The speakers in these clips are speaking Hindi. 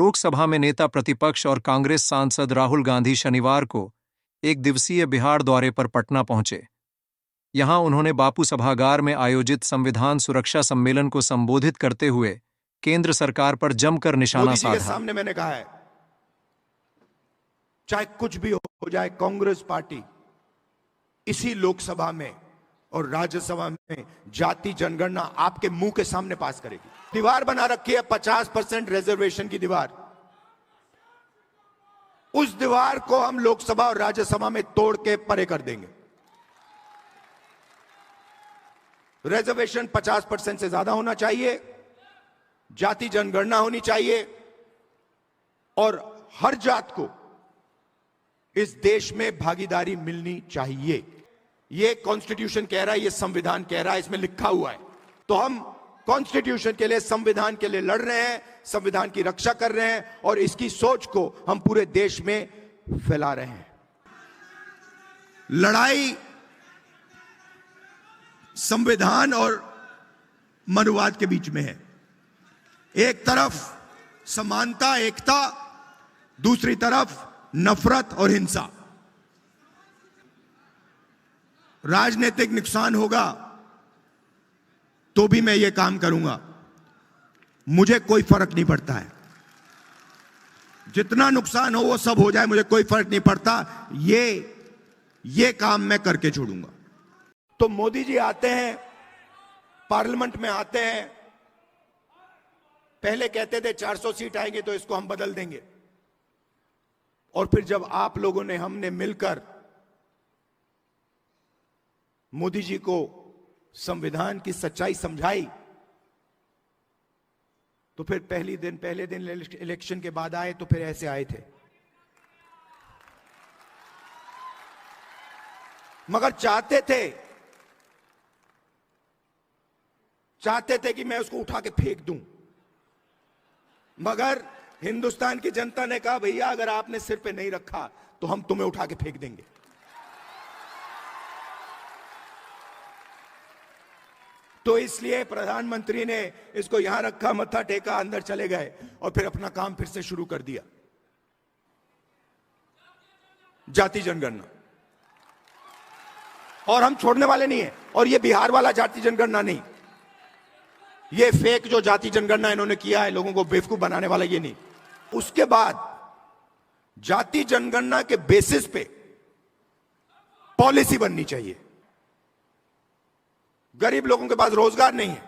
लोकसभा में नेता प्रतिपक्ष और कांग्रेस सांसद राहुल गांधी शनिवार को एक दिवसीय बिहार दौरे पर पटना पहुंचे। यहां उन्होंने बापू सभागार में आयोजित संविधान सुरक्षा सम्मेलन को संबोधित करते हुए केंद्र सरकार पर जमकर निशाना मोदी जी के साधा। सामने मैंने कहा है, चाहे कुछ भी हो जाए, कांग्रेस पार्टी इसी लोकसभा में और राज्यसभा में जाति जनगणना आपके मुंह के सामने पास करेगी। दीवार बना रखी है 50% रिजर्वेशन की दीवार। उस दीवार को हम लोकसभा और राज्यसभा में तोड़ के परे कर देंगे। रिजर्वेशन 50% से ज्यादा होना चाहिए, जाति जनगणना होनी चाहिए और हर जात को इस देश में भागीदारी मिलनी चाहिए। ये कॉन्स्टिट्यूशन कह रहा है, ये संविधान कह रहा है, इसमें लिखा हुआ है। तो हम कॉन्स्टिट्यूशन के लिए, संविधान के लिए लड़ रहे हैं, संविधान की रक्षा कर रहे हैं और इसकी सोच को हम पूरे देश में फैला रहे हैं। लड़ाई संविधान और मनुवाद के बीच में है। एक तरफ समानता, एकता, दूसरी तरफ नफरत और हिंसा। राजनीतिक नुकसान होगा तो भी मैं ये काम करूंगा, मुझे कोई फर्क नहीं पड़ता है। जितना नुकसान हो वो सब हो जाए, मुझे कोई फर्क नहीं पड़ता। ये काम मैं करके छोड़ूंगा। तो मोदी जी आते हैं, पार्लियामेंट में आते हैं, पहले कहते थे 400 सीट आएंगे तो इसको हम बदल देंगे, और फिर जब आप लोगों ने, हमने मिलकर मोदी जी को संविधान की सच्चाई समझाई, तो फिर पहले दिन इलेक्शन के बाद आए तो फिर ऐसे आए थे। मगर चाहते थे कि मैं उसको उठा के फेंक दूं, मगर हिंदुस्तान की जनता ने कहा, भैया अगर आपने सिर पे नहीं रखा तो हम तुम्हें उठा के फेंक देंगे। तो इसलिए प्रधानमंत्री ने इसको यहां रखा, मत्था टेका, अंदर चले गए और फिर अपना काम फिर से शुरू कर दिया। जाति जनगणना, और हम छोड़ने वाले नहीं है। और ये बिहार वाला जाति जनगणना नहीं, ये फेक जो जाति जनगणना इन्होंने किया है, लोगों को बेवकूफ बनाने वाला, ये नहीं। उसके बाद जाति जनगणना के बेसिस पे पॉलिसी बननी चाहिए। गरीब लोगों के पास रोजगार नहीं है,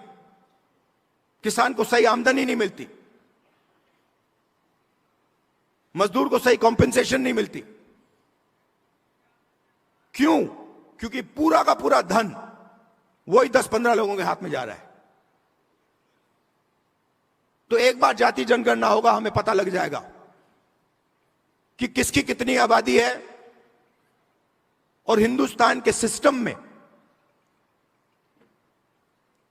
किसान को सही आमदनी नहीं मिलती, मजदूर को सही कॉम्पेंसेशन नहीं मिलती। क्यों? क्योंकि पूरा का पूरा धन वही 10-15 लोगों के हाथ में जा रहा है। तो एक बार जाति जनगणना होगा, हमें पता लग जाएगा कि किसकी कितनी आबादी है और हिंदुस्तान के सिस्टम में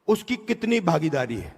उसकी कितनी भागीदारी है।